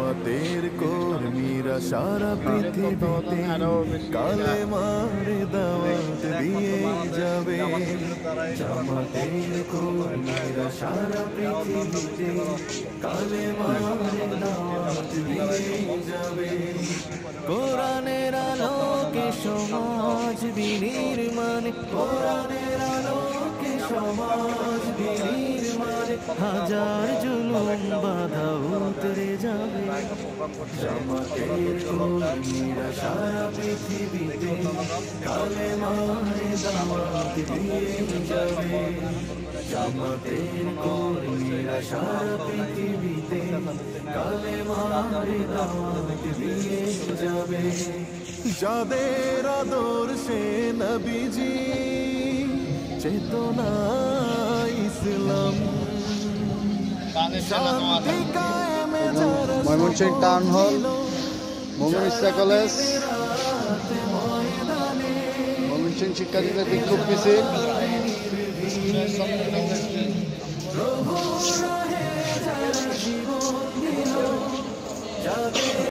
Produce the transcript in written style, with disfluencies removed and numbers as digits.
জামাতের কর্মীরা সারা পৃথিবীতে কালেমার দাওয়াত দিয়ে যাবে। জামাতের কর্মীরা সারা পৃথিবীতে কালেমার দাওয়াত দিয়ে যাবে। কোরআনের আলোকে সমাজ বিনির্মাণ, কোরআনের আলোকে সমাজ বিনির্মাণ, হাজার জুলুম বাধা উতরে যাবে। জামাতের কর্মীরা সারা পৃথিবীতে কালেমার দাওয়াত দিয়ে যাবে। জামাতের কর্মীরা সারা পৃথিবীতে কালেমার দাওয়াত দিয়ে যাবে। যাদের আদর্শে নবীজি চেতনা ইসলাম, শান্তি কায়েমে যারা ময়মনসিংহ টাউন হল, মোমিন ইসলাম কলেজ, ময়মনসিংহ শিক্ষার্থীদের বিক্ষোভ মিছিল।